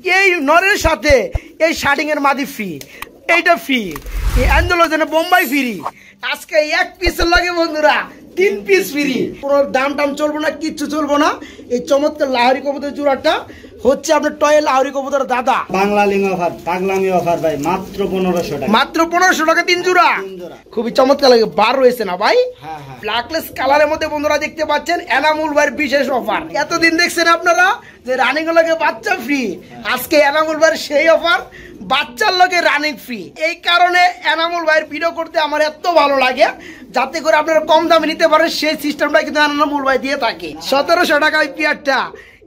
এই নরের সাথে এই শার্টিং এর মাদি ফ্রি, এইটা ফ্রি, এই অ্যান্ডোলজেনে বোম্বাই ফ্রি। আজকে এক পিসের লাগে বন্ধুরা 3 পিস ফ্রি। কোনো দাম টাম চলবো না, কিচ্ছু চলবো না। এই চমৎকার লাহোরি কবুতর জোড়াটা হচ্ছে আপনার টয় লাহোরি কবুতর দাদা বাংলা লিং অফার, পাগলামি অফার ভাই, মাত্র 1500 টাকা। মাত্র 1500 টাকা 3 জোড়া। খুবই চমৎকার লাগে। বার রয়েছে না ভাই? হ্যাঁ হ্যাঁ। ব্ল্যাকলেস কালারের মধ্যে বন্ধুরা দেখতে পাচ্ছেন এনামুল ভাইয়ের বিশেষ অফার। এতদিন দেখছেন আপনারা যে রানিং লগে বাচ্চা ফ্রি, আজকে এনামুল ভাইয়ের সেই অফার, বাচ্চার লগে রানিং ফ্রি। এই কারণে এনামুল ভাইয়ের ভিডিও করতে আমার এত ভালো লাগে, যাতে করে আপনারা কম দামে নিতে পারেন সেই সিস্টেমটা কিন্তু এনামুল ভাই দিয়ে থাকে। 1700 টাকা ওই পেয়ারটা।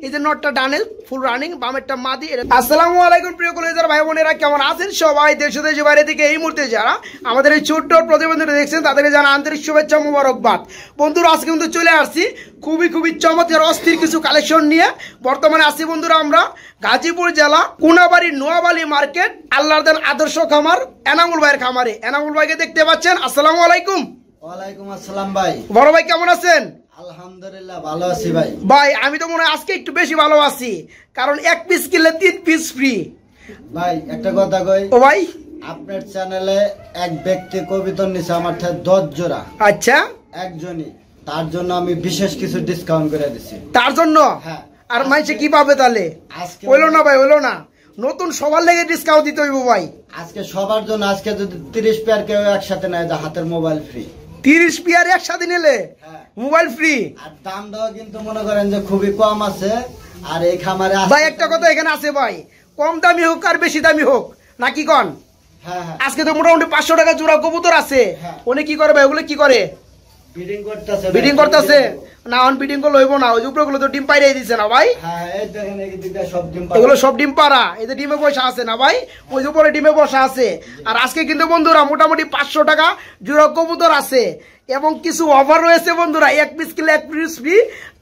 এই যে নটটা ডানেল ফুল রানিং, বামেরটা মাদি। আসসালামু আলাইকুম প্রিয় কলেজার ভাই বোনেরা, কেমন আছেন সবাই? দেশ দেশের বাইরে থেকে এই মুহূর্তে যারা আমাদের এই ছোট্ট প্রতিবেদনটা দেখছেন তাদেরকে জানা আন্তরিক শুভেচ্ছা মোবারকবাদ। বন্ধুরা আজকে কিন্তু চলে আসছি খুবই চমৎকার অস্থির কিছু কালেকশন নিয়ে। বর্তমানে আসছি বন্ধুরা আমরা গাজীপুর জেলা কোনাবাড়ি নোয়াবালি মার্কেট, আল্লাহর দেন আদর্শ খামার এনামুল ভাইয়ের খামারে। এনামুল ভাইকে দেখতে পাচ্ছেন। আসসালামু আলাইকুম। ওয়ালাইকুম আসসালাম ভাই। বড় ভাই কেমন আছেন? আলহামদুলিল্লাহ ভালো আছি ভাই। ভাই আমি তো মনে হয় আজকে একটু বেশি ভালো আছি, কারণ 1 পিস কিনলে 3 পিস ফ্রি। ভাই একটা কথা কই, ও ভাই আপনার চ্যানেলে এক ব্যক্তি কবিতর নিচে আমার থেকে 10 জোড়া। আচ্ছা, একজনই, তার জন্য আমি বিশেষ কিছু ডিসকাউন্ট করে দিছি। তার জন্য? হ্যাঁ। আর মাইছে কি পাবে তাহলে? আজকে হইলো না ভাই, হইলো না। নতুন সবার লেগে ডিসকাউন্ট দিতে হইব ভাই। আজকে সবার জন্য, আজকে যদি 30 পেয়ার কেউ একসাথে নেয় যা হাতের মোবাইল ফ্রি। 30 পেয়ার একসাথে নিলে মোবাইল ফ্রি। আর দাম দাও কিন্তু মনে করেন যে খুবই কম আছে। আর এই খামারে ভাই একটা কথা এখানে আছে ভাই, কম দামি হোক আর বেশি দামি হোক নাকি কন, হ্যাঁ হ্যাঁ, আজকে তো মোটামুটি 500 টাকা জোড়া কবুতর আছে। উনি কি করে ভাই? ওগুলো কি করে? বিডিং করতেছে। বিডিং করতেছে না? অন বিডিং করলে হইব না। ওই উপরে গুলো তো ডিম পাইরাই দিছে না ভাই? হ্যাঁ, এই দেখেন এই দিকটা সব ডিম পাড়া। এগুলো সব ডিম পাড়া। এই যে ডিমে বসা আছে না ভাই? ওই উপরে ডিমে বসা আছে। আর আজকে কিন্তু বন্ধুরা মোটামুটি 500 টাকা জোড়া কবুতর আছে এবং কিছু অফার রয়েছে বন্ধুরা। 1 পিস কিনলে 1 পিস ফ্রি।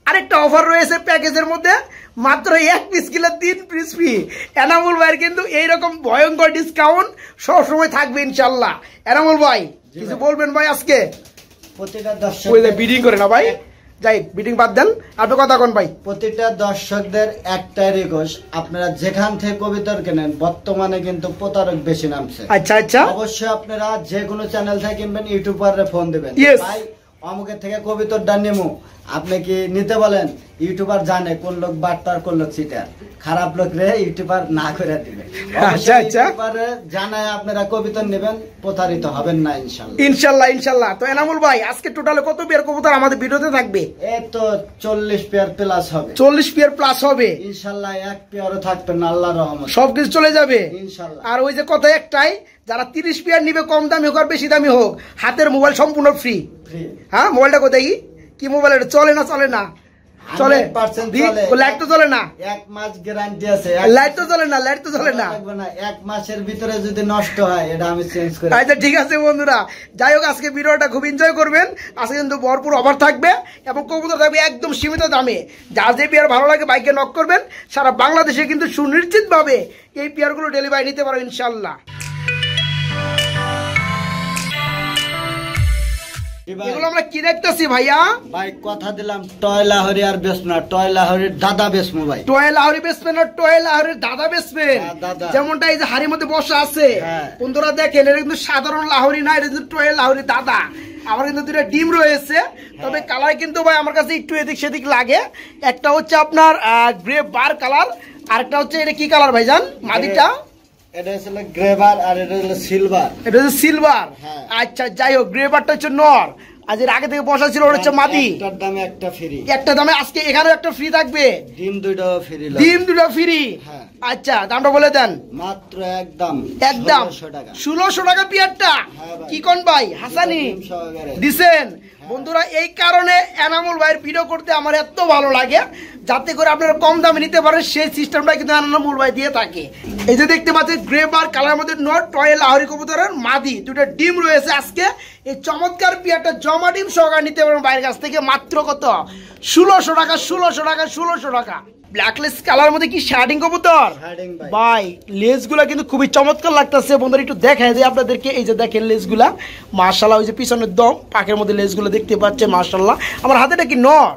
আরেকটা অফার রয়েছে প্যাকেজের মধ্যে, মাত্র 1 পিস কিনলে 3 পিস ফ্রি। এনামুল ভাইয়ের কিন্তু এইরকম ভয়ঙ্কর ডিসকাউন্ট সবসময় থাকবে ইনশাল্লাহ। এনামুল ভাই কিছু বলবেন ভাই? আজকে প্রতিটা দর্শক বিডিং করে না ভাই, যাই বিডিং বাদ দেন, আপনি কথা কোন ভাই? প্রতিটা দর্শকদের একটাই রিকোয়েস্ট, আপনারা যেখান থেকে কবিতর কেনেন বর্তমানে কিন্তু প্রতারক বেশি নামছে। আচ্ছা আচ্ছা, অবশ্যই আপনারা যে কোনো চ্যানেল থেকে কিনবেন, ইউটিউবারে ফোন দিবেন, ভাই অমুকের থেকে কবিতরটা নেমু, আপনি কি নিতে বলেন? ইউটিউবার জানে কোন লোক বাট্টার কোন লোক চিটার, খারাপ লোক রে ইউটিউবার না করে দিবে। আচ্ছা আচ্ছা, জানায় আপনারা কবিতর নেবেন, প্রতারিত হবেন না ইনশাল্লাহ। ইনশাল্লাহ ইনশাল্লাহ। তো এনামুল ভাই আজকে টোটালে কত পেয়ার কবুতর আমাদের ভিডিওতে থাকবে? এই তো 40 পেয়ার প্লাস হবে। 40 পেয়ার প্লাস হবে ইনশাল্লাহ। 1 পেয়ারও থাকবে না আল্লাহর রহমতে, সবকিছু চলে যাবে ইনশাল্লাহ। আর ওই যে কথা একটাই, যারা 30 পেয়ার নিবে, কম দামি হোক আর বেশি দামি হোক, হাতের মোবাইল সম্পূর্ণ ফ্রি। হ্যাঁ, মোবাইলটা কোথায় কি মোবাইল? চলে না? চলে না? চলে। লাইট তো চলে না? 1 মাস গ্যারান্টি আছে। লাইট তো চলে না? লাইট তো চলে না? 1 মাসের ভিতরে যদি নষ্ট হয় এটা আমি চেঞ্জ করে। আচ্ছা ঠিক আছে বন্ধুরা, যাই হোক আজকে ভিডিওটা খুব এনজয় করবেন। আজকে কিন্তু ভরপুর অফার থাকবে এবং কবুতর থাকবে একদম সীমিত দামে। যার যে পেয়ার ভালো লাগে বাইকে নক করবেন। সারা বাংলাদেশে কিন্তু সুনিশ্চিত ভাবে এই পেয়ারগুলো ডেলিভারি নিতে পারো ইনশাল্লাহ। এগুলো আমরা কি দেখতেছি ভাইয়া? ভাই কথা দিলাম টয় লাহোরি আর বেসমা, টয় লাহোরির দাদা বেসমু ভাই। টয় লাহোরি বেসবেন আর টয় লাহোরির দাদা বেসবেন। যেমনটা এই যে হাড়ির মধ্যে বসা আছে বন্ধুরা, দেখেন এটা কিন্তু সাধারণ লাহোরি না, এটা কিন্তু টয় লাহোরি দাদা। আমার কিন্তু 2টা ডিম রয়েছে, তবে কালার কিন্তু ভাই আমার কাছে একটু এদিক সেদিক লাগে। একটা হচ্ছে আপনার গ্রে বার কালার, আরেকটা হচ্ছে এটা কি কালার ভাইজান? মাদিটা এটা হচ্ছে গ্রেভার আর এটা হলো সিলভার। এটা হচ্ছে সিলভার। আচ্ছা যাই হোক, গ্রেভারটা হচ্ছে নর, আজ এর আগে থেকে বসা ছিল ওটা হচ্ছে মাদি। একটার দামে একটা ফ্রি। একটা দামে আজকে এখানেও একটা ফ্রি থাকবে। ডিম 2টাও ফ্রি। ডিম 2টা ফ্রি। আচ্ছা দামটা বলে দেন। মাত্র একদম 1600 টাকা পেয়ারটা। কি কোন ভাই? হাসানি দিছেন বন্ধুরা। এই কারণে এনামুল ভাইয়ের ভিডিও করতে আমার এত ভালো লাগে, যাতে করে আপনারা কম দামে নিতে পারেন সেই সিস্টেমটা কিন্তু এনামুল ভাই দিয়ে থাকে। এই যে দেখতে পাচ্ছেন গ্রে বার কালার মধ্যে নট টয় লাহোরি কবুতরের মাদি, 2টা ডিম রয়েছে। আজকে এই চমৎকার পেয়ারটা জমা ডিম সহকারে নিতে পারেন বাইরের কাছ থেকে। মাত্র কত? 1600 টাকা। 1600 টাকা, 1600 টাকা। ব্ল্যাকলেস কালার মধ্যে কি শার্টিং কবুতর ভাই। লেজগুলা কিন্তু খুবই চমৎকার লাগতেছে বন্ধুরা, একটু দেখায় যে আপনাদেরকে। এই যে দেখেন লেজগুলা, মাশাআল্লাহ। ওই যে পিছনের দম পাকের মধ্যে লেজগুলো দেখতে পাচ্ছেন, মাশাআল্লাহ। আমার হাতেটা কি নর?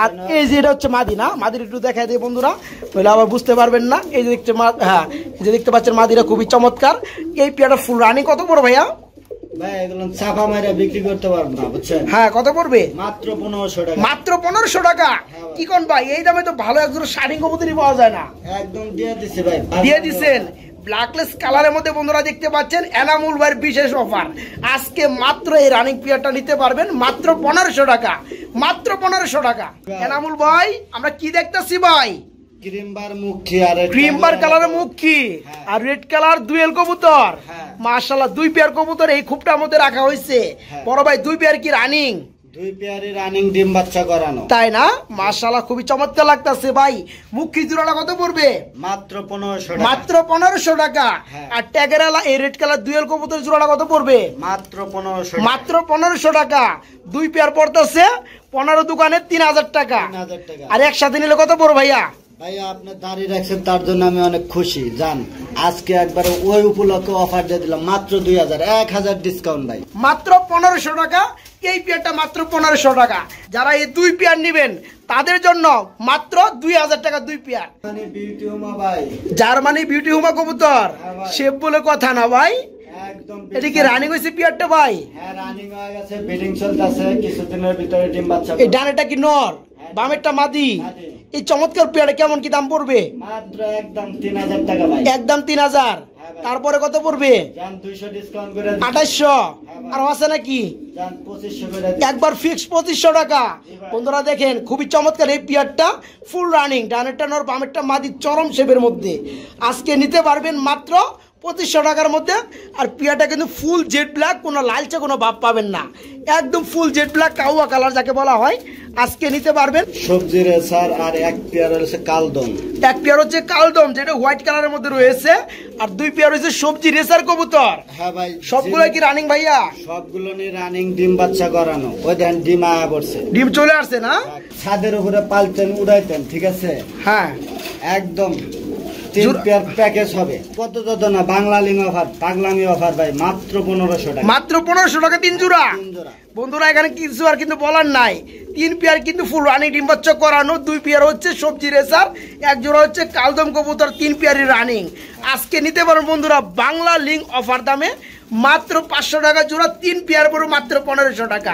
আর এই যে এটা হচ্ছে মাদি না, মাদির একটু দেখাই দিই বন্ধুরা, তাহলে আবার বুঝতে পারবেন না। এই যে দেখতে হ্যাঁ, এই যে দেখতে পাচ্ছেন মাদিরা খুবই চমৎকার। এই পেয়ারটা ফুল রানিং কত পড়বে ভাইয়া? ভাই এগুলো চাপা মাইরা বিক্রি করতে পারবো না, বুঝছেন? হ্যাঁ, কত পড়বে? মাত্র 1500 টাকা। মাত্র 1500 টাকা? কি কোন ভাই, এই দামে তো ভালো একজন শাড়ি কবুতরই পাওয়া যায় না। একদম দিয়ে দিছি ভাই, দিয়ে দিছেন। ব্ল্যাকলেস কালারের মধ্যে বন্ধুরা দেখতে পাচ্ছেন এনামুল ভাইয়ের বিশেষ অফার। আজকে মাত্র এই রানিং পেয়ারটা নিতে পারবেন মাত্র 1500 টাকা, মাত্র 1500 টাকা। এনামুল ভাই আমরা কি দেখতেছি ভাই? ক্রিমবার মুখী আর ক্রিমবার কালারের মুখী আর রেড কালার দুয়েল কবুতর। মাশাআল্লাহ, দুই পেয়ার কবুতর এই খুপটার মধ্যে রাখা হয়েছে। বড় ভাই দুই পেয়ার কি রানিং? দুই পেয়ারই রানিং, ডিম বাচ্চা করানো, তাই না? মাশাআল্লাহ, খুবই চমৎকার লাগতেছে ভাই। মুখী জোড়াটা কত পড়বে? মাত্র 1500 টাকা, মাত্র 1500 টাকা। আর ট্যাগেরালা এই রেড কালার দুয়েল কবুতর জোড়াটা কত পড়বে? মাত্র 1500, মাত্র 1500 টাকা। দুই পেয়ার পড়তেছে 15 দোকানে 3000 টাকা। আর একসাথে নিলে কত পড়বে ভাইয়া? ভাইয়া আপনি দাঁড়িয়ে রাখছেন তার জন্য আমি অনেক খুশি। জান আজকে একবার ওই উপলক্ষে অফার দিয়ে দিলাম মাত্র 2000, 1000 ডিসকাউন্ট ভাই, মাত্র 1500 টাকা। এই পেয়ারটা মাত্র 1500 টাকা। যারা এই দুই পেয়ার নেবেন তাদের জন্য মাত্র 2000 টাকা দুই পেয়ার। বিউটি হুমা ভাই, জার্মানি বিউটি হুমা কবুতর, শেপ বলে কথা না ভাই। একদম এটা কি রানিং হয়েছে পেয়ারটা ভাই? হ্যাঁ রানিং হয়ে গেছে, ব্রিডিং চলতেছে, কিছুদিনের ভিতরে ডিম বাচ্চা। এই ডানেরটা কি নর, বামেরটা মাদি? এই চমৎকার পেয়ারে কেমন কি দাম পড়বে? মাত্র একদম 3000 টাকা ভাই, একদম 3000। তারপরে কত পড়বে? জান 200 ডিসকাউন্ট করে 2800। আর আছে নাকি? জান 2500 করে একবার ফিক্স 2500 টাকা। বন্ধুরা দেখেন খুবই চমৎকার এই পেয়ারটা, ফুল রানিং, ডানেরটা নর বামেরটা মাদি, চরম শেপের মধ্যে। আজকে নিতে পারবেন মাত্র 2500 টাকার মধ্যে। আর পেয়ারটা কিন্তু ফুল জেড ব্ল্যাক, কোনো লালচে কোনো ভাব পাবেন না, একদম ফুল জেড ব্ল্যাক কাউয়া কালার যাকে বলা হয়। আজকে নিতে পারবেন সবজি রেসার। আর এক পেয়ার হচ্ছে কালদম, এক পেয়ার হচ্ছে কালদম যেটা হোয়াইট কালারের মধ্যে রয়েছে। আর দুই পেয়ার হচ্ছে সবজি রেসার কবুতর। হ্যাঁ ভাই, সবগুলো কি রানিং ভাইয়া? সবগুলো নিয়ে রানিং, ডিম বাচ্চা করানো। ওই দেন ডিম আয়া পড়ছে, ডিম চলে আসছে না? ছাদের উপরে পালতেন উড়াইতেন, ঠিক আছে? হ্যাঁ একদম 3 পেয়ার প্যাকেজ হবে। কত যত না, বাংলা লিং অফার, পাগলামি অফার ভাই, মাত্র 1500 টাকা, মাত্র 1500 টাকা 3 জোড়া। বন্ধুরা এখানে কিছু আর কিন্তু বলার নাই। 3 পেয়ার কিন্তু ফুল রানিং ডিম বাচ্চা করানো, 2 পেয়ার হচ্ছে সবজি রেসার, এক জোড়া হচ্ছে কালদম কবুতর, 3 পেয়ারই রানিং। আজকে নিতে পারেন বন্ধুরা বাংলা লিং অফার দামে মাত্র 500 টাকা জোড়া, 3 পেয়ার পড়বে মাত্র 1500 টাকা।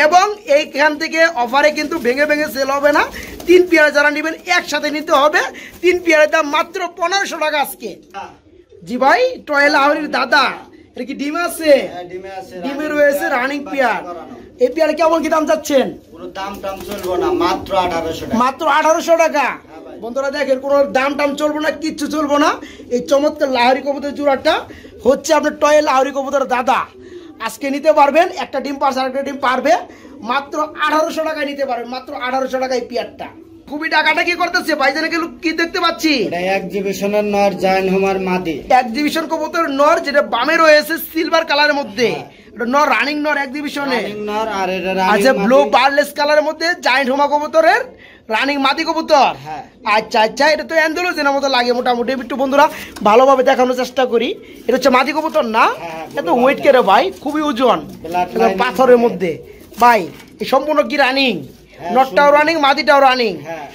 এবং এইখান থেকে অফারে কিন্তু ভেঙে ভেঙে সেল হবে না। 3 পেয়ার যারা নেবেন একসাথে নিতে হবে। 3 পেয়ারের দাম মাত্র 1500 টাকা আজকে। জি ভাই, টয়েল আহরির দাদা, এটা কি ডিম আছে? ডিমে রয়েছে রানিং পেয়ার। এই পেয়ারে কেমন কি দাম যাচ্ছেন? পুরো দাম টাম চলবো না, মাত্র 1800 টাকা, মাত্র 1800 টাকা। বন্ধুরা দেখেন কোনো দাম টাম চলবো না, কিচ্ছু চলবো না। এই চমৎকার লাহরি কবুতর জোড়াটা হচ্ছে আপনার টয়েল লাহরি কবুতর দাদা। আজকে নিতে পারবেন, একটা ডিম পারছে আরেকটা ডিম পারবে, মাত্র 1800 টাকায় নিতে পারবেন, মাত্র 1800 টাকায় পেয়ারটা। খুবই টাকাটা কি করতেছে ভাইজানে, কি দেখতে পাচ্ছি? এটা এক্সিবিশনের নর জায়ান্ট হোমার মাদি, এক্সিবিশন কবুতর নর, যেটা বামে রয়েছে সিলভার কালারের মধ্যে। এটা নর, রানিং নর এক্সিবিশনে। নর আর এটা আচ্ছা, ব্লু বারলেস কালারের মধ্যে জায়ান্ট হোমা কবুতরের রানিং মাদি কবুতর। আচ্ছা আচ্ছা, এটা তো অ্যান্ডোলজেনের মতো লাগে মোটামুটি। একটু বন্ধুরা ভালোভাবে দেখানোর চেষ্টা করি। এটা হচ্ছে মাদি কবুতর না? এত ওয়েট করে ভাই, খুবই ওজন, পাথরের মধ্যে ভাই। এই সম্পূর্ণ কি রানিং? নটটাও রানিং, মাদিটাও রানিং।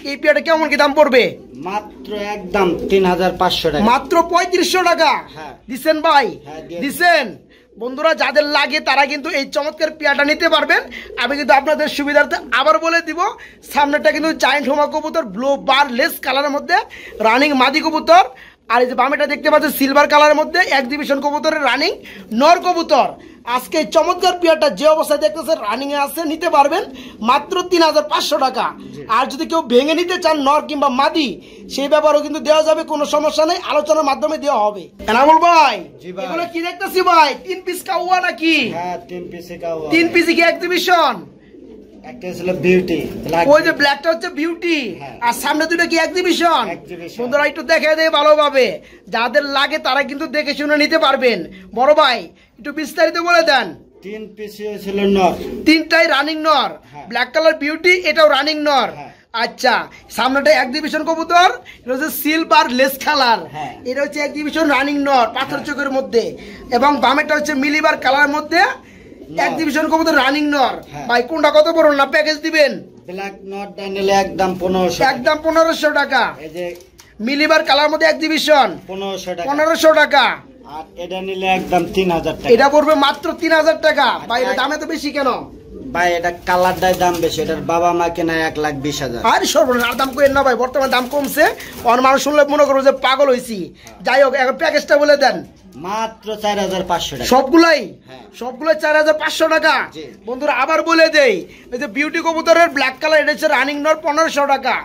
এই পেয়ারটা কেমন কি দাম পড়বে? মাত্র একদম 3500 টাকা, মাত্র 3500 টাকা। দিছেন ভাই, দিছেন। বন্ধুরা যাদের লাগে তারা কিন্তু এই চমৎকার পেয়ারটা নিতে পারবেন। আমি কিন্তু আপনাদের সুবিধার্থে আবার বলে দিব, সামনেটা কিন্তু জায়ান্ট হোমা কবুতর, ব্লু বার লেস কালারের মধ্যে রানিং মাদি কবুতর। আর এই যে বামেটা দেখতে পাচ্ছেন সিলভার কালারের মধ্যে এক্সিবিশন কবুতরের রানিং নর কবুতর। আজকে চমৎকার পেয়ারটা যে অবস্থায় দেখতেছে রানিং এ আছে, নিতে পারবেন মাত্র 3500 টাকা। আর যদি কেউ ভেঙে নিতে চান নর কিংবা মাদি, সেই ব্যাপারেও কিন্তু দেওয়া যাবে, কোনো সমস্যা নেই, আলোচনার মাধ্যমে দেওয়া হবে। এনামুল ভাই এগুলো কি দেখতেছি ভাই? 3 পিস কাউয়া নাকি? হ্যাঁ 3 পিস কাউয়া। 3 পিস কি এক্সিবিশন? একটা ছিল বিউটি, ওই যে ব্ল্যাকটা হচ্ছে বিউটি, আর সামনে দুটো কি এক্সিবিশন। বন্ধুরা একটু দেখে দেয় ভালোভাবে, যাদের লাগে তারা কিন্তু দেখে শুনে নিতে পারবেন। বড় ভাই একটু বিস্তারিত বলে দেন। 3 পিস ছিল নর, 3টাই রানিং নর, ব্ল্যাক কালার বিউটি, এটাও রানিং নর। আচ্ছা, সামনেটা এক্সিবিশন কবুতর, এটা হচ্ছে সিলভার লেস কালার, এটা হচ্ছে এক্সিবিশন রানিং নর পাথর চোখের মধ্যে। এবং বামেটা হচ্ছে মিলিবার কালার মধ্যে এক্সিবিশন কবুতর রানিং নর। ভাই কোনটা কত বড় না প্যাকেজ দিবেন? ব্ল্যাক নটটা নিলে একদম 1500, একদম 1500 টাকা। এই যে মিলিবার কালার মধ্যে এক্সিবিশন 1500 টাকা, 1500 টাকা। আর এটা নিলে একদম 3000 টাকা। এটা পড়বে মাত্র 3000 টাকা। বাইরে দামে তো বেশি কেন ভাই? এটা কালারটাই দাম বেশি, এটার বাবা মা কেনা 1,20,000। আর সর্বনাশ, আর দাম করেন না ভাই, বর্তমান দাম কমছে। অন্য মানুষ শুনলে মনে করো যে পাগল হয়েছি। যাই হোক, এখন প্যাকেজটা বলে দেন। মাত্র 4500 টাকা সবগুলাই, হ্যাঁ। সবগুলো 4500 টাকা। জি। বন্ধুরা আবার বলে দেই, এই যে বিউটি কবুতরের ব্ল্যাক কালার, এটা হচ্ছে রানিং নর 1500 টাকা।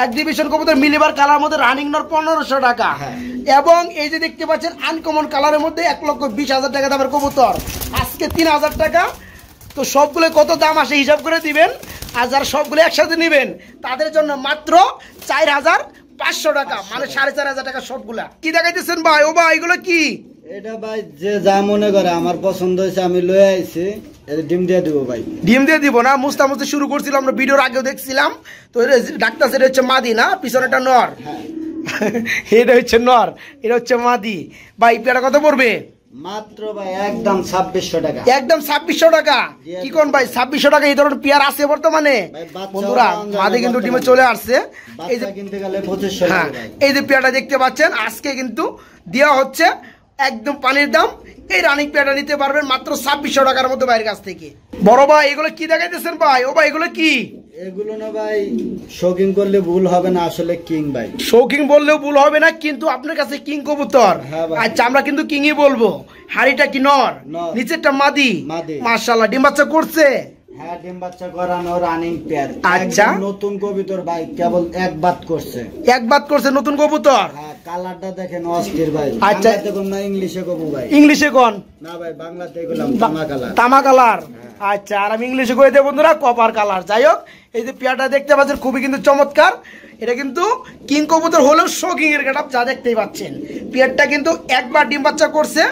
এক্সিবিশন কবুতর মিলিবার কালার মধ্যে রানিং নর 1500 টাকা। হ্যাঁ। এবং এই যে দেখতে পাচ্ছেন আনকমন কালারের মধ্যে 1,20,000 টাকা দামের কবুতর, আজকে 3000 টাকা। তো সবগুলো কত দাম আসে হিসাব করে দিবেন। আর যারা সবগুলো একসাথে নেবেন তাদের জন্য মাত্র 4500 টাকা, মানে 4500 টাকা সবগুলা। কি দেখাইতেছেন ভাই? ও ভাই এগুলো কি? এটা ভাই যে যা মনে করে আমার পছন্দ হয়েছে আমি লয়ে আইছি, এটা ডিম দিয়ে দিব ভাই। ডিম দিয়ে দিব না? মুস্তামুস্তি শুরু করছিলাম আমরা, ভিডিওর আগেও দেখছিলাম। তো ডাক্তার সেটা হচ্ছে মাদি না, পিছনেটা নর। হ্যাঁ। এটা হচ্ছে নর, এটা হচ্ছে মাদি। ভাই পেয়ারা কত পড়বে? মাত্র ভাই একদম 2600 টাকা। একদম 2600 টাকা। কি কোন ভাই 2600 টাকা এই ধরনের পেয়ার আছে বর্তমানে? ভাই, বাচ্চা বন্ধুরা বাচ্চা মাদি কিন্তু ডিমে চলে আসছে। এই যে বাচ্চা কিনতে গেলে 2500 হ্যাঁ, টাকা ভাই। এই যে পেয়ারটা দেখতে পাচ্ছেন আজকে কিন্তু দেওয়া হচ্ছে একদম পানির দাম। এই রানিং পেয়ারটা নিতে পারবেন মাত্র 2600 টাকার মধ্যে ভাইয়ের কাছ থেকে। বড় ভাই এগুলো কি দেখাইতেছেন ভাই? ও ভাই এগুলো কি? এগুলো না ভাই শৌখিন করলে ভুল হবে না, আসলে কিং ভাই। শৌখিন বললেও ভুল হবে না, কিন্তু আপনার কাছে কিং কবুতর। হ্যাঁ ভাই। আচ্ছা আমরা কিন্তু কিংই বলবো। হাড়িটা কি নর? নর। নিচেরটা মাদি। মাদি। মাশাআল্লাহ, ডিম বাচ্চা করছে? হ্যাঁ, ডিম বাচ্চা করানো রানিং পেয়ার। আচ্ছা। একদম নতুন কবিতর ভাই, কেবল এক বাত করছে। এক বাত করছে নতুন কবুতর। হ্যাঁ, কালারটা দেখেন অস্থির ভাই। আচ্ছা। বাংলাতে কম না ইংলিশে কবু ভাই? ইংলিশে কোন? না ভাই, বাংলাতে কইলাম তামা কালার। তামা কালার। আচ্ছা, আর আমি ইংলিশে কই দেব বন্ধুরা, কপার কালার। যাই হোক, এই যে পেয়ারটা দেখতে পাচ্ছেন খুবই কিন্তু চমৎকার। এটা কিন্তু কিং কবুতর হলেও শৌখিন এর গেটআপ যা দেখতেই পাচ্ছেন। পেয়ারটা কিন্তু একবার ডিম বাচ্চা করছে।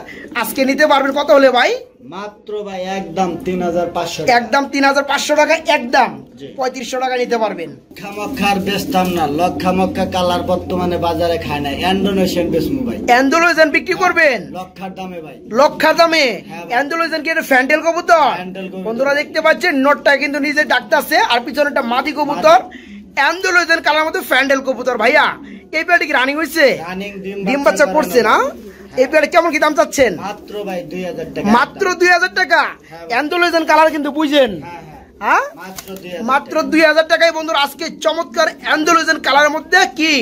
আজকে নিতে পারবেন কত হলে ভাই? মাত্র ভাই একদম 3500। একদম 3500 টাকা, একদম জি। 3500 টাকা নিতে পারবেন। খামখার বেচতাম না, লক্ষামক্কা কালার বর্তমানে বাজারে খায় না, ইন্দোনেশিয়ান বেচমু ভাই। অ্যান্ডোলোজেন বিক্রি করবেন লক্ষার দামে ভাই। লক্ষা দামে। হ্যাঁ ভাই। অ্যান্ডোলোজেন কি এটা ফ্যান্ডেল কবুতর? ফ্যান্ডেল কবুতর। বন্ধুরা দেখতে পাচ্ছেন নটটা কিন্তু নিজে ডাকতাছে, আর পিছনেটা মাদি কবুতর। অ্যান্ডোলোজেন কালার মধ্যে ফ্যান্ডেল কবুতর। ভাইয়া এই পেয়ারটা কি রানিং হইছে? রানিং ডিম বাচ্চা করছে না? এই পেয়ারটা কেমন কি দাম চাচ্ছেন? মাত্র ভাই 2000 টাকা। মাত্র 2000 টাকা। হ্যাঁ। অ্যান্ডোলোজেন কালার কিন্তু বুঝেন। হ্যাঁ, হ্যাঁ, মাত্র 2000। মাত্র 2000 টাকায় বন্ধুরা আজকে চমৎকার অ্যান্ডোলোজেন কালারের মধ্যে কি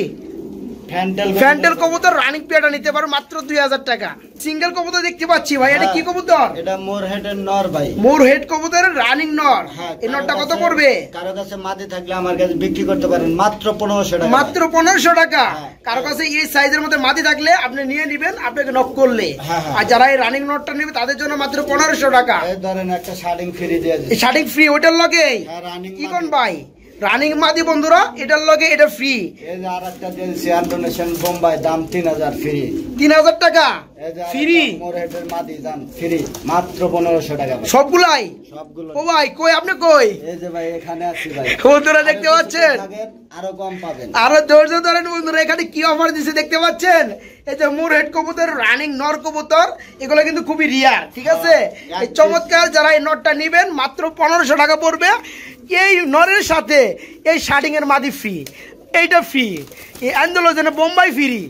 ফ্যান্ডেল কবুতর রানিং পেয়ারটা নিতে পারো মাত্র 2000 টাকা। সিঙ্গেল কবুতর দেখতে পাচ্ছি ভাই, এটা কি কবুতর? এটা মোর হেডের নর ভাই। মোর হেড কবুতরের রানিং নর। হ্যাঁ, এই নরটা কত পড়বে? কারো কাছে মাদি থাকলে আমার কাছে বিক্রি করতে পারেন মাত্র 1500 টাকা। মাত্র 1500 টাকা। হ্যাঁ। কারো কাছে এই সাইজের মধ্যে মাদি থাকলে আপনি নিয়ে নিবেন, আপনাকে নক করলে। হ্যাঁ, হ্যাঁ। আর যারা এই রানিং নটটা নেবে তাদের জন্য মাত্র 1500 টাকা। এই ধরেন একটা শার্টিং ফ্রি দিয়ে দিই। এই শার্টিং ফ্রি ওটার লগে? হ্যাঁ, রানিং কি কোন ভাই? রানিং মাদি বন্ধুরা, এটার লগে এটা ফ্রি। এই যে আরেকটা দিয়েছি ইন্দোনেশিয়ান বোম্বাই, দাম 3000 ফ্রি। 3000 টাকা এই যে ফ্রি মোর হেডের মাদি দাম ফ্রি, মাত্র 1500 টাকা ভাই। সবগুলাই? সবগুলো। ও ভাই কই আপনি কই? এই যে ভাই এখানে আছি ভাই। বন্ধুরা দেখতে পাচ্ছেন? আরো কম পাবেন। আরো ধৈর্য ধরেন বন্ধুরা, এখানে কি অফার দিছে দেখতে পাচ্ছেন? এই যে মোর হেড কবুতর রানিং নর কবুতর, এগুলো কিন্তু খুবই রিয়ার, ঠিক আছে? এই চমৎকার যারা এই নটটা নেবেন মাত্র 1500 টাকা পড়বে। এই নরের সাথে এই শার্টিং এর মাদি ফ্রি, এইটা ফ্রি, এই আন্দোলনে বোম্বাই ফ্রি।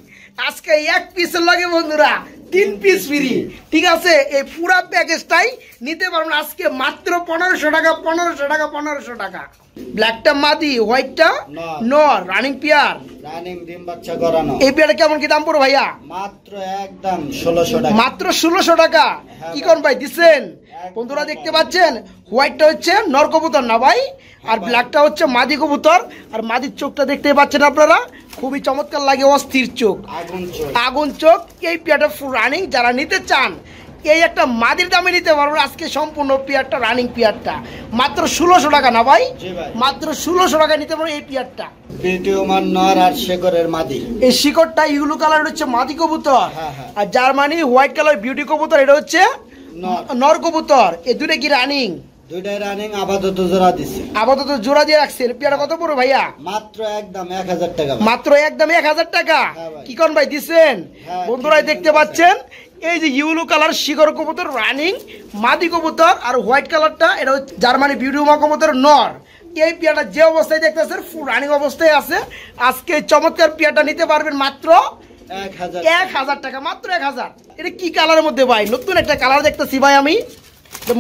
আজকে এক পিসের লাগে বন্ধুরা 3 পিস ফ্রি, ঠিক আছে? এই পুরা প্যাকেজটাই নিতে পারবেন আজকে মাত্র 1500 টাকা, 1500 টাকা, 1500 টাকা। ব্ল্যাকটা মাদি, হোয়াইটটা নর, রানিং পেয়ার, রানিং ডিম বাচ্চা করানো। এই পেয়ারটা কেমন কি দাম পড়ো ভাইয়া? মাত্র একদম 1600 টাকা। মাত্র 1600 টাকা। কি কোন ভাই দিচ্ছেন? বন্ধুরা দেখতে পাচ্ছেন হোয়াইটটা হচ্ছে নর কবুতর না ভাই, আর ব্ল্যাকটা হচ্ছে মাদি কবুতর। আর মাদির চোখটা দেখতে পাচ্ছেন আপনারা, খুবই চমৎকার লাগে, অস্থির চোখ, আগুন চোখ। আগুন চোখ। এই পেয়ারটা ফুল রানিং, যারা নিতে চান এই একটা মাদির দামে নিতে পারবেন আজকে সম্পূর্ণ পেয়ারটা, রানিং পেয়ারটা মাত্র 1600 টাকা না ভাই? জি ভাই। মাত্র 1600 টাকা নিতে পারবেন এই পেয়ারটা। বিটিউমান নর আর শেকরের মাদি। এই শিকড়টা ইউলো কালার হচ্ছে মাদি কবুতর, হ্যাঁ, হ্যাঁ। আর জার্মানি হোয়াইট কালার বিউটি কবুতর এটা হচ্ছে নর। নর কবুতর। এই দুটো কি রানিং? দুইটাই রানিং, আপাতত জোড়া দিছে। আপাতত জোড়া দিয়ে রাখছেন। পেয়ারা কত পড়ো ভাইয়া? মাত্র একদম 1000 টাকা ভাই। মাত্র একদম 1000 টাকা। হ্যাঁ ভাই। কি কোন ভাই দিচ্ছেন? হ্যাঁ, বন্ধুরা দেখতে পাচ্ছেন এই যে ইউলো কালার শিকড় কবুতর রানিং মাদি কবুতর, আর হোয়াইট কালারটা এটা হচ্ছে জার্মানি বিউটি কবুতর নর। এই পেয়ারটা যে অবস্থায় দেখতেছেন ফুল রানিং অবস্থায় আছে। আজকে চমৎকার পেয়ারটা নিতে পারবেন মাত্র 1000 টাকা, মাত্র 1000। এটা কি কালারের মধ্যে ভাই? নতুন একটা কালার দেখতেছি ভাই আমি।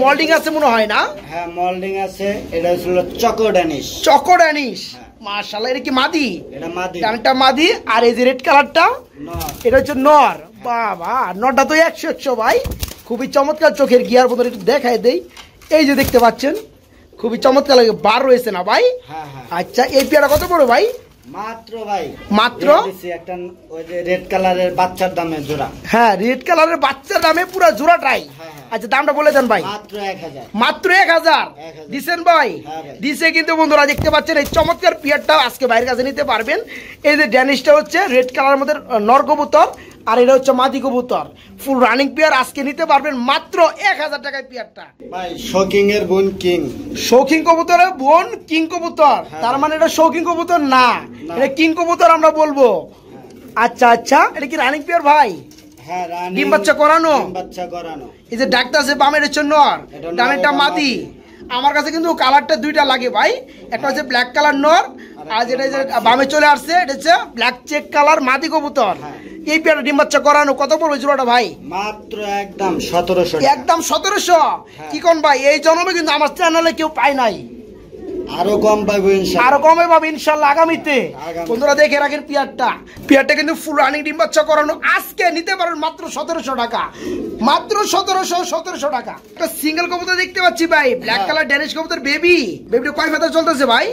মল্ডিং আছে মনে হয় না? হ্যাঁ মল্ডিং আছে। এটা হলো চকো ড্যানিশ। চকো ড্যানিশ মাশাআল্লাহ। এটা কি মাদি? এটা মাদি। ডানটা মাদি। আর এই যে রেড কালারটা নর, এটা হচ্ছে নর। বাবা নরটা তো 100 ভাই, খুবই চমৎকার। চোখের গিয়ার মতো একটু দেখায় দেই। এই যে দেখতে পাচ্ছেন খুবই চমৎকার লাগে, বার রয়েছে না ভাই? হ্যাঁ হ্যাঁ। আচ্ছা এই পেয়ারটা কত পড়ে ভাই? মাত্র ভাই মাত্র একটা ওই যে রেড কালারের বাচ্চার দামে জোড়া। হ্যাঁ রেড কালারের বাচ্চার দামে পুরো জোড়াটাই। আচ্ছা দামটা বলে দেন ভাই। মাত্র 1000। মাত্র 1000 দিছেন ভাই? দিছে কিন্তু বন্ধুরা দেখতে পাচ্ছেন এই চমৎকার পেয়ারটা আজকে বাইরের কাছে নিতে পারবেন। এই যে ড্যানিশটা হচ্ছে রেড কালারের মধ্যে নর কবুতর, আর এটা হচ্ছে মাদি কবুতর। ফুল রানিং পেয়ার আজকে নিতে পারবেন মাত্র 1000 টাকায় পেয়ারটা। ভাই শৌকিং এর বোন কিং। শৌকিং কবুতরের বোন কিং কবুতর, তার মানে এটা শৌকিং কবুতর না, এটা কিং কবুতর আমরা বলবো। আচ্ছা আচ্ছা, এটা কি রানিং পেয়ার ভাই? হ্যাঁ রানিং। ডিম বাচ্চা করানো? ডিম বাচ্চা করানো। এই যে ডাক্তার আছে বামের হচ্ছে নর, ডানেরটা মাদি। আমার কাছে কিন্তু কালারটা দুইটা লাগে ভাই, একটা হচ্ছে ব্ল্যাক কালার নর, আর যেটা বামে চলে আসছে এটা হচ্ছে ব্ল্যাক চেক কালার মাদি কবুতর। এই পেয়ারটা ডিম বাচ্চা করানো কত পড়বে জোড়াটা ভাই? মাত্র একদম 1700। একদম 1700? কি কোন ভাই, এই জন্মে কিন্তু আমার চ্যানেলে কেউ পায় নাই। আরো কম পাবো ইনশাআল্লাহ। আরো কমে পাবো ইনশাআল্লাহ আগামীতে। বন্ধুরা দেখে রাখেন পেয়ারটা কিন্তু ফুল রানিং ডিম বাচ্চা করানো। আজকে নিতে পারেন মাত্র 1700 টাকা, মাত্র 1700 টাকা। একটা সিঙ্গেল কবুতর দেখতে পাচ্ছি ভাই, ব্ল্যাক কালার ড্যানিশ কবুতর বেবি। বেবিটা কয় ফেদার চলতেছে ভাই?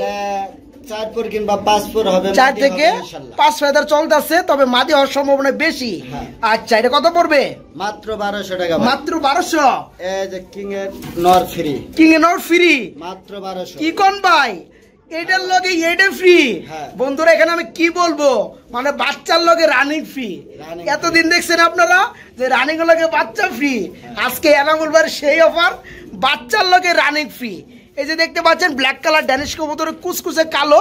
4 ফুট কিংবা 5 ফুট হবে। 4 থেকে 5 ফেদার চলতেছে, তবে মাদি হওয়ার সম্ভাবনা বেশি। আচ্ছা এটা কত পড়বে? মাত্র 1200 টাকা। মাত্র 1200? এই যে কিং এর নর ফ্রি। কিং এর নর ফ্রি? মাত্র 1200। কি কোন ভাই, এটার লগে এটা ফ্রি? বন্ধুরা এখানে আমি কি বলবো, মানে বাচ্চার লগে রানিং ফ্রি। এতদিন দেখছেন আপনারা যে রানিং এর লগে বাচ্চা ফ্রি, আজকে এনামুল ভাইয়ের সেই অফার, বাচ্চার লগে রানিং ফ্রি। এই যে দেখতে পাচ্ছেন ব্ল্যাক কালার ড্যানিশ কবুতরের কুচকুচে কালো,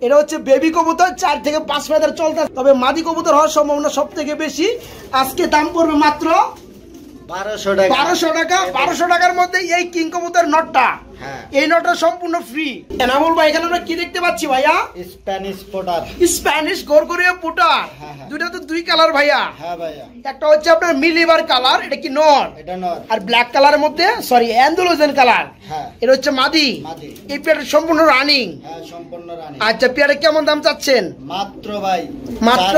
এটা হচ্ছে বেবি কবুতর। 4 থেকে 5 ফেদার চলতে, তবে মাদি কবুতর হওয়ার সম্ভাবনা সব থেকে বেশি। আজকে দাম পড়বে মাত্র 1200 টাকা। 1200 টাকা। 1200 টাকার মধ্যে এই কিং কবুতর নটটা, এই নটটা সম্পূর্ণ ফ্রি। এনামুল ভাই এখানে আমরা কি দেখতে পাচ্ছি ভাইয়া? স্প্যানিশ পোটার। স্প্যানিশ গরগরিয়া পোটার। দুইটা তো দুই কালার ভাইয়া। হ্যাঁ ভাইয়া। একটা হচ্ছে আপনার মিলিবার কালার, এটা কি নর? এটা নর। আর ব্ল্যাক কালারের মধ্যে সরি অ্যান্ডালুজিয়ান কালার, এটা হচ্ছে মাদি। এই পেয়ারটা সম্পূর্ণ রানিং। হ্যাঁ সম্পূর্ণ রানিং। আচ্ছা পেয়ারে কেমন দাম চাচ্ছেন? মাত্র ভাই মাত্র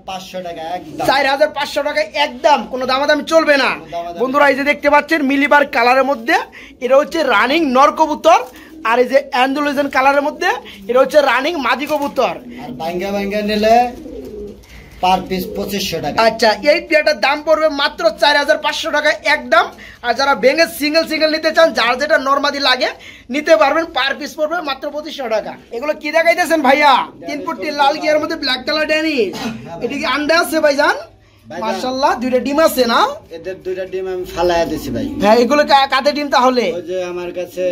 4500 টাকা একদম। 4500 টাকা একদম, কোনো দামাদামি চলবে না। বন্ধুরা এই যে দেখতে পাচ্ছেন মিলিবার কালারের মধ্যে এটা হচ্ছে রানিং নর কবুতর, আর এই যে অ্যান্ডালুজিয়ান কালারের মধ্যে এটা হচ্ছে রানিং মাদি কবুতর। আর ভাঙ্গা ভাঙ্গা নিলে পার পিস 2500 টাকা। আচ্ছা এই পেয়ারটার দাম পড়বে মাত্র 4500 টাকা একদম। আর যারা ভেঙে সিঙ্গেল সিঙ্গেল নিতে চান, যার যেটা নরমাদি লাগে নিতে পারবেন, পার পিস পড়বে মাত্র 2500 টাকা। এগুলো কি দেখাইতেছেন ভাইয়া? 3 ফুটি লাল গিয়ার মধ্যে ব্ল্যাক কালার ড্যানিশ। এটা কি আন্ডা আছে ভাইজান? মাশাআল্লাহ দুইটা ডিম আছে না? এদের দুইটা ডিম আমি ফালায়া দিছি ভাই। হ্যাঁ এগুলো কাদের ডিম তাহলে? ওই যে আমার কাছে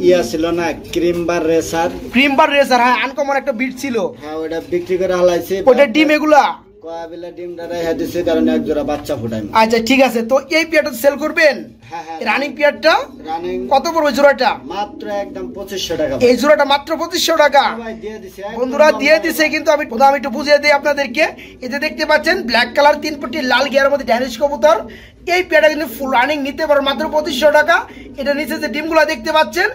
ইয়া ছিল না, ক্রিম বার রেসার। ক্রিম বার রেসার, হ্যাঁ আনকমন একটা বিট ছিল। হ্যাঁ ওটা বিক্রি করে হালাইছি। ওটা ডিম এগুলা কয়াবিলা ডিম দাঁড়াই দিছে, কারণ এক জোড়া বাচ্চা ফুটাই। আচ্ছা ঠিক আছে, তো এই পেয়ারটা সেল করবেন? রানিং পেয়ারটা কত পড়বে জোড়াটা? মাত্র একদম 2500 টাকা। এই জোড়াটা মাত্র 2500 টাকা বন্ধুরা দিয়ে দিছে। কিন্তু আমি একটু বুঝিয়ে দিই আপনাদেরকে। এই যে দেখতে পাচ্ছেন ব্ল্যাক কালার 3 ফুটি লাল গিয়ারের মধ্যে ড্যানিশ কবুতর। এই পেয়ারটা কিন্তু ফুল রানিং নিতে পারো মাত্র 2500 টাকা। এটা নিচে যে ডিমগুলা দেখতে পাচ্ছেন,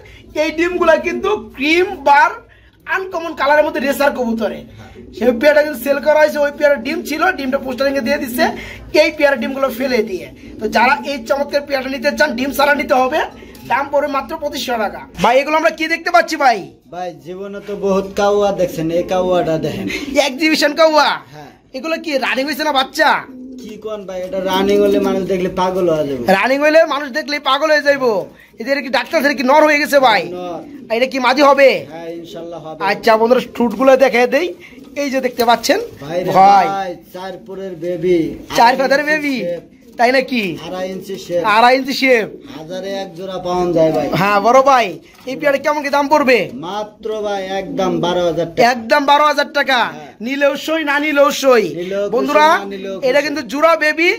এই ডিমগুলা কিন্তু ক্রিম বার আনকমন কালারের মধ্যে রেসার কবুতরে। সেই পেয়ারটা কিন্তু সেল করা হয়েছে, ওই পেয়ারের ডিম ছিল, ডিমটা পোস্টারিং এ দিয়ে দিচ্ছে এই পেয়ারের ডিমগুলো ফেলে দিয়ে। তো যারা এই চমৎকার পেয়ারটা নিতে চান, ডিম সারা নিতে হবে, দাম পড়বে মাত্র 2500 টাকা। ভাই এগুলো আমরা কি দেখতে পাচ্ছি ভাই? ভাই জীবনে তো বহুত কাউয়া দেখছেন, এই কাউয়াটা দেখেন, এক্সিবিশন কাউয়া। এগুলো কি রানিং হয়েছে না বাচ্চা? কি কোন ভাই, এটা রানিং হলে মানুষ দেখলে পাগল হয়ে যাবে। রানিং হলে মানুষ দেখলে পাগল হয়ে যাইবো। এদের কি ডাক্তার কি নর হয়ে গেছে ভাই? এটা কি মাঝি হবে? হ্যাঁ ইনশাআল্লাহ হবে। আচ্ছা বন্ধুরা ফ্রুট গুলো দেখাই দেই। এই যে দেখতে পাচ্ছেন ভাই 4 ফুটের বেবি, 4 ফেদারের বেবি, তাই নাকি? 2.5 ইঞ্চি শেপ, 2.5 ইঞ্চি শেপ, হাজারে এক জোড়া পাওয়া যায় ভাই। হ্যাঁ বড় ভাই এই পেয়ারে কেমন কি দাম পড়বে? মাত্র ভাই একদম 12000 টাকা। একদম 12000 টাকা। নিলেও সই, না নিলেও সই। বন্ধুরা এটা কিন্তু জোড়া বেবি,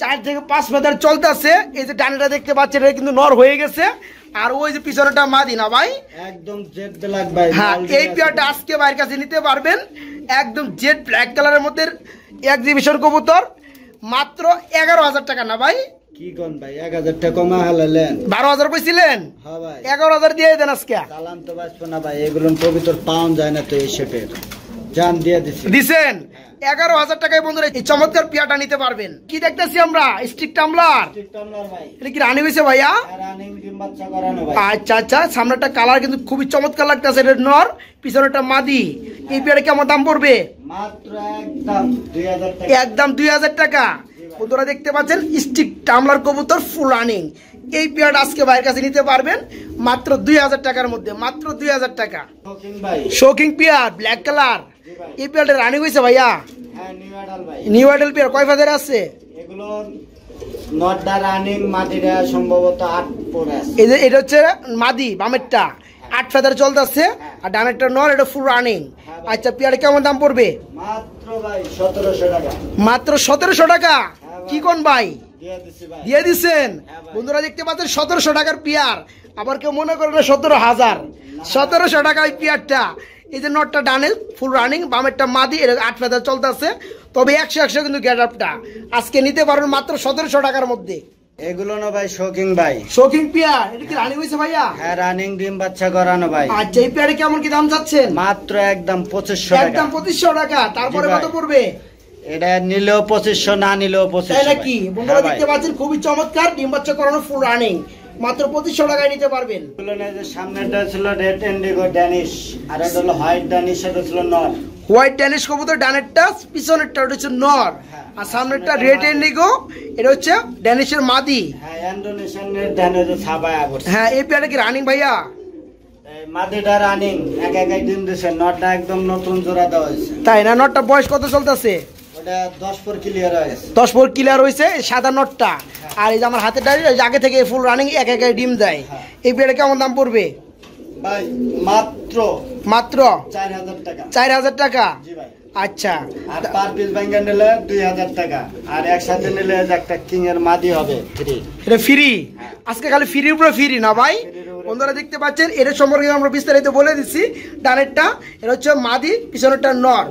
4 থেকে 5 ফেদার চলতেছে। এই যে ডানেটা দেখতে পাচ্ছেন এটা কিন্তু নর হয়ে গেছে, আর ওই যে পিছনেটা মাদি না ভাই, একদম জেড ব্ল্যাক ভাই। হ্যাঁ, এই পেয়ারটা আজকে ভাইয়ের কাছে নিতে পারবেন একদম জেড ব্ল্যাক কালারের মধ্যে এক্সিবিশন কবুতর, মাত্র 11,000 টাকা না ভাই? কি কোন ভাই 1000 টাকা কমা হালালেন? 12,000 কইছিলেন? হ্যাঁ ভাই, 11,000 দিয়ে দেন আজকে। চালান তো বাঁচবো না ভাই, এগুলো কবুতর পাউন যায় না তো এই শেপের, জান দিয়ে দিছেন 11,000 টাকায় বন্ধুরা এই চমৎকার পেয়ারটা নিতে পারবেন। কি দেখতেছি আমরা? স্টিক টামলার। এটা কি রানিং হয়েছে ভাইয়া? রানিং ডিম বাচ্চা করানো ভাই। আচ্ছা আচ্ছা, সামনেটা কালার কিন্তু খুবই চমৎকার লাগতেছে, এটা নর, পিছনেটা মাদি। এই পেয়ারে কেমন দাম পড়বে? মাত্র একদম 2000 টাকা। একদম 2000 টাকা। বন্ধুরা দেখতে পাচ্ছেন স্টিক টামলার কবুতর ফুল রানিং। এই পেয়ারটা আজকে ভাইয়ের কাছে নিতে পারবেন মাত্র 2000 টাকার মধ্যে, মাত্র 2000 টাকা। Shocking pair black colour. এই পেয়ারটা রানিং হয়েছে ভাইয়া? হ্যাঁ, নিউ অ্যাডাল ভাই। নিউ অ্যাডাল পেয়ার কয় ফেদার আছে? এগুলো নটটা রানিং, মাদিরা সম্ভবত 8 পরে আছে। এই যে এটা হচ্ছে মাদি, বামেরটা 8 ফেদার চলতেছে, আর ডানেরটা নর, এটা ফুল রানিং। আচ্ছা, পেয়ারে কেমন দাম পড়বে? মাত্র ভাই 1700 টাকা। মাত্র 1700 টাকা? কি কোন ভাই দিয়ে দিচ্ছেন? ভাই। বন্ধুরা দেখতে পাচ্ছেন 1700 টাকার পেয়ার। আবার কেউ মনে করে না 17,000। 1700 টাকায় পেয়ারটা। এই যে নটটা ডানে ফুল রানিং, বামেরটা মাদি, এটা 8 ফেদার চলতেছে, তবে 100 কিন্তু গেট আপটা আজকে নিতে পারবেন মাত্র 1700 টাকার মধ্যে। এগুলো না ভাই শৌকিং ভাই। শৌকিং পেয়ার, এটা কি রানিং হয়েছে ভাইয়া? হ্যাঁ, রানিং ডিম বাচ্চা করানো ভাই। আচ্ছা, এই পেয়ারে কেমন কি দাম চাচ্ছেন? মাত্র একদম 2500 টাকা। একদম 2500 টাকা। তারপরে জি ভাই। কত পড়বে? এটা নিলেও 2500, না নিলেও 2500। তাই নাকি? বন্ধুরা দেখতে পাচ্ছেন খুবই চমৎকার ডিম বাচ্চা করানো ফুল রানিং, মাত্র 2500 টাকায় নিতে পারবেন। সামনেটা ছিল রেড ইন্ডিগো ড্যানিশ, আর এটা হলো হোয়াইট ড্যানিশ, এটা ছিল নর। হোয়াইট ড্যানিশ কবুতর ডানেরটা, পিছনেরটা ওটা হচ্ছে নর, আর সামনেরটা রেড ইন্ডিগো, এটা হচ্ছে ড্যানিশের মাদি। হ্যাঁ, ইন্দোনেশিয়ানের ড্যানিশ ছাবায়া করছে। হ্যাঁ, এই পেয়ারটা কি রানিং ভাইয়া? মাদিটা রানিং, একাই ডিম দিছে। নটটা একদম নতুন জোড়া দেওয়া হয়েছে। তাই না? নটটা বয়স কত চলতেছে? ওটা 10 পর ক্লিয়ার হয়েছে। 10 পর ক্লিয়ার হয়েছে সাদা নটটা। আর এই যে আমার হাতের ডাইরি আগে থেকে ফুল রানিং, একাই ডিম দেয়। এই পেয়ারে কেমন দাম পড়বে ভাই? মাত্র মাত্র 4000 টাকা। 4000 টাকা? জি ভাই। আচ্ছা, আর পার পিস ভাঙ্গা নিলে 2000 টাকা, আর একসাথে নিলে একটা কিং এর মাদি হবে ফ্রি। এটা ফ্রি? আজকে খালি ফ্রির উপরে ফ্রি না ভাই? বন্ধুরা দেখতে পাচ্ছেন এর সম্পর্কে আমরা বিস্তারিত বলে দিচ্ছি। ডানেরটা এটা হচ্ছে মাদি, পিছনেরটা নর।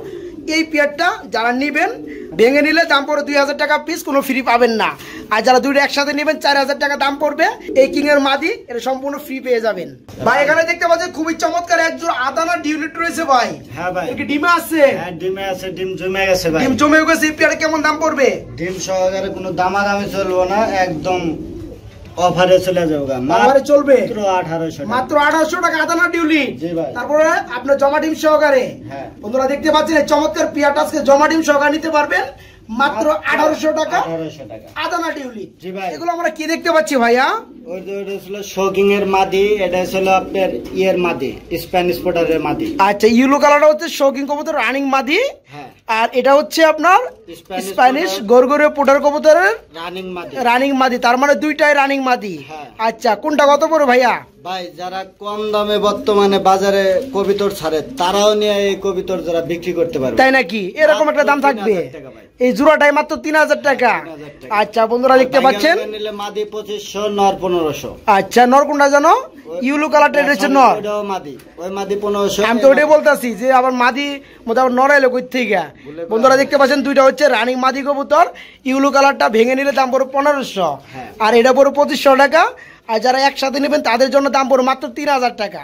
এই পেয়ারটা যারা নিবেন ভেঙে নিলে দাম পড়বে 2000 টাকা পিস, কোনো ফ্রি পাবেন না। আর যারা দুটো একসাথে নেবেন 4000 টাকা দাম পড়বে। এই কিং এর মাদি এটা সম্পূর্ণ ফ্রি পেয়ে যাবেন ভাই। এখানে দেখতে পাচ্ছেন খুবই চমৎকার একজোড়া আদানা ডিউলিট রয়েছে ভাই। হ্যাঁ ভাই, কি ডিমে আছে? হ্যাঁ, ডিমে আছে, ডিম জমে গেছে ভাই। ডিম জমে গেছে। এই পেয়ারে কেমন দাম পড়বে? ডিম সহকারে কোনো দামাদামি চলবো না, একদম অফারে চলে যাবে। অফারে চলবে মাত্র 1800 টাকা। মাত্র 1800 টাকা আদানা ডিউলিট। জি ভাই। তারপরে আপনার জমা ডিম সহকারে। হ্যাঁ। বন্ধুরা দেখতে পাচ্ছেন এই চমৎকার পেয়ারটা আজকে জমা ডিম সহকারে নিতে পারবেন মাত্র 1800 টাকা। 1800 টাকা আদানা ডিউলিট। জি ভাই। এগুলো আমরা কি দেখতে পাচ্ছি ভাইয়া? ওইটা ছিল শৌকিং এর মাদি, এটা ছিল আপনার ইয়ের মাদি, স্প্যানিশ পোটারের মাদি। আচ্ছা, ইয়েলো কালারটা হচ্ছে শৌকিং কবুতর রানিং মাদি, হ্যাঁ। আর এটা হচ্ছে আপনার স্প্যানিশ স্প্যানিশ গরগরে পোটার কবুতরের রানিং মাদি। রানিং মাদি, তার মানে দুইটাই রানিং মাদি। হ্যাঁ। আচ্ছা, কোনটা কত পড়বে ভাইয়া? ভাই, যারা কম দামে বর্তমানে বাজারে কবিতর ছাড়ে, তারাও নিয়ে এই কবিতর যারা বিক্রি করতে পারবে। তাই নাকি? এরকম একটা দাম থাকবে? 3000 টাকা ভাই। এই জোড়াটাই মাত্র 3000 টাকা। 3000 টাকা। আচ্ছা, বন্ধুরা দেখতে পাচ্ছেন। নিলে মাদি 2500, নর 1500। আচ্ছা, নর কোনটা জানো? ইউলো কালারটা এটা হচ্ছে নর। ওইটাও মাদি, ওই মাদি 1500। আমি তো ওটাই বলতাছি যে আবার মাদি মধ্যে আবার নর এলো কই থেকে। বন্ধুরা দেখতে পাচ্ছেন দুইটা হচ্ছে রানিং মাদি কবুতর। ইউলো কালারটা ভেঙে নিলে দাম পড়বে 1500, আর এটা পড়বে 2500 টাকা। আর যারা একসাথে নেবেন তাদের জন্য দাম পড়বে মাত্র 3000 টাকা।